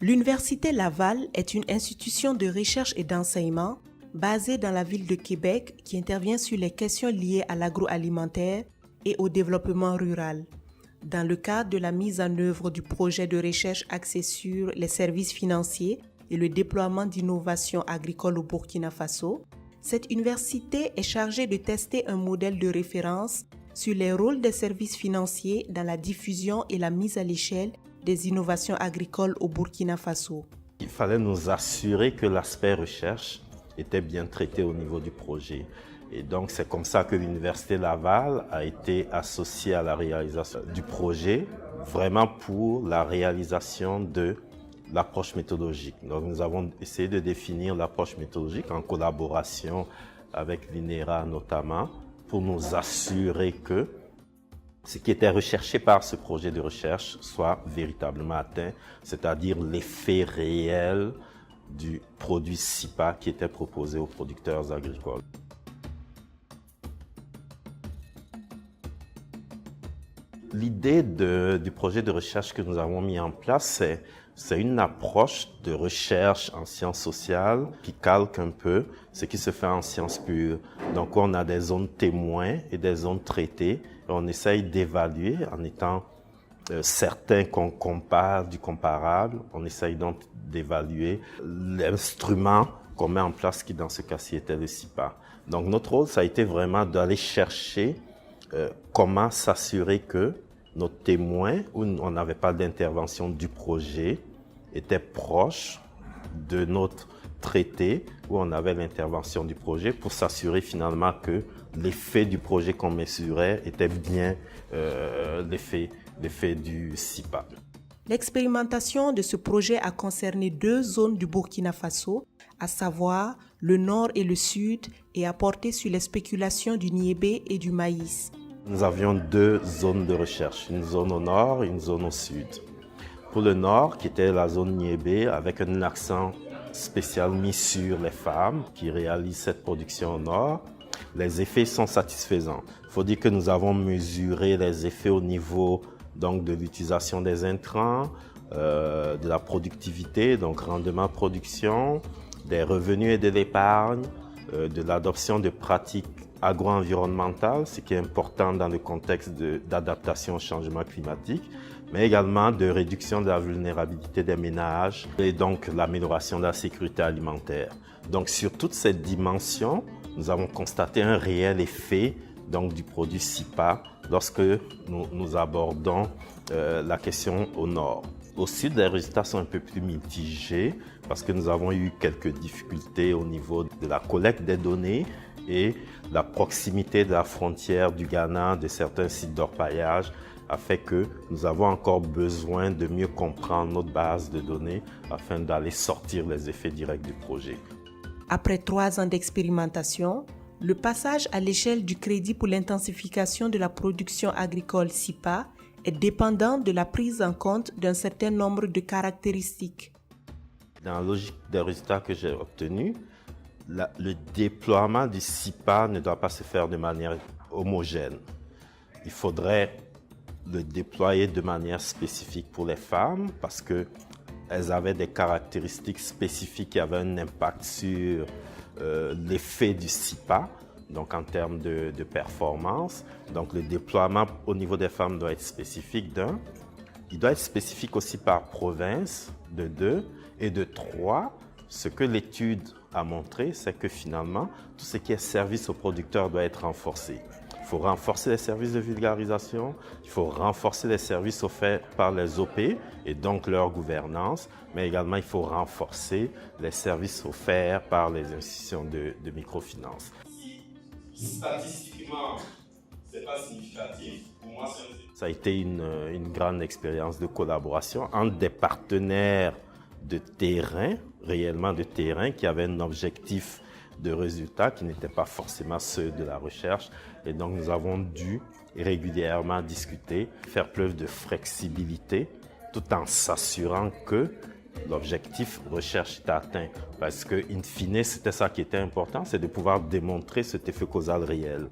L'Université Laval est une institution de recherche et d'enseignement basée dans la ville de Québec qui intervient sur les questions liées à l'agroalimentaire et au développement rural. Dans le cadre de la mise en œuvre du projet de recherche axé sur les services financiers et le déploiement d'innovations agricoles au Burkina Faso, cette université est chargée de tester un modèle de référence sur les rôles des services financiers dans la diffusion et la mise à l'échelle des innovations agricoles au Burkina Faso. Il fallait nous assurer que l'aspect recherche était bien traité au niveau du projet. Et donc c'est comme ça que l'Université Laval a été associée à la réalisation du projet, vraiment pour la réalisation de l'approche méthodologique. Donc nous avons essayé de définir l'approche méthodologique en collaboration avec l'INERA notamment, pour nous assurer que ce qui était recherché par ce projet de recherche soit véritablement atteint, c'est-à-dire l'effet réel du produit SIPA qui était proposé aux producteurs agricoles. L'idée du projet de recherche que nous avons mis en place, c'est une approche de recherche en sciences sociales qui calque un peu ce qui se fait en sciences pures. Donc on a des zones témoins et des zones traitées. Et on essaye d'évaluer en étant certain qu'on compare du comparable. On essaye donc d'évaluer l'instrument qu'on met en place qui dans ce cas-ci était le SIPA. Donc notre rôle, ça a été vraiment d'aller chercher comment s'assurer que nos témoins, où on n'avait pas d'intervention du projet, étaient proches de notre traité, où on avait l'intervention du projet, pour s'assurer finalement que l'effet du projet qu'on mesurait était bien l'effet du SIPA. L'expérimentation de ce projet a concerné 2 zones du Burkina Faso, à savoir le nord et le sud, et a porté sur les spéculations du niébé et du maïs. Nous avions 2 zones de recherche, une zone au nord et une zone au sud. Pour le nord, qui était la zone niébé, avec un accent spécial mis sur les femmes qui réalisent cette production au nord, les effets sont satisfaisants. Il faut dire que nous avons mesuré les effets au niveau donc, de l'utilisation des intrants, de la productivité, donc rendement production, des revenus et de l'épargne, de l'adoption de pratiques agro-environnementales, ce qui est important dans le contexte d'adaptation au changement climatique, mais également de réduction de la vulnérabilité des ménages et donc l'amélioration de la sécurité alimentaire. Donc sur toutes ces dimensions, nous avons constaté un réel effet donc, du produit SIPA lorsque nous abordons la question au nord. Au sud, les résultats sont un peu plus mitigés parce que nous avons eu quelques difficultés au niveau de la collecte des données et la proximité de la frontière du Ghana, de certains sites d'orpaillage, a fait que nous avons encore besoin de mieux comprendre notre base de données afin d'aller sortir les effets directs du projet. Après 3 ans d'expérimentation, le passage à l'échelle du crédit pour l'intensification de la production agricole SIPA est dépendant de la prise en compte d'un certain nombre de caractéristiques. Dans la logique des résultats que j'ai obtenus, le déploiement du SIPA ne doit pas se faire de manière homogène. Il faudrait le déployer de manière spécifique pour les femmes parce qu'elles avaient des caractéristiques spécifiques qui avaient un impact sur l'effet du SIPA, donc en termes de performance. Donc le déploiement au niveau des femmes doit être spécifique d'un. Il doit être spécifique aussi par province, de 2. Et de 3, ce que l'étude a montré, c'est que finalement, tout ce qui est service aux producteurs doit être renforcé. Il faut renforcer les services de vulgarisation, il faut renforcer les services offerts par les OP et donc leur gouvernance, mais également il faut renforcer les services offerts par les institutions de microfinance. Si statistiquement, ce n'est pas significatif, pour moi ça a été une grande expérience de collaboration entre des partenaires de terrain, réellement de terrain, qui avaient un objectif de résultats qui n'étaient pas forcément ceux de la recherche. Et donc, nous avons dû régulièrement discuter, faire preuve de flexibilité, tout en s'assurant que l'objectif recherche est atteint. Parce que, in fine, c'était ça qui était important, c'est de pouvoir démontrer cet effet causal réel.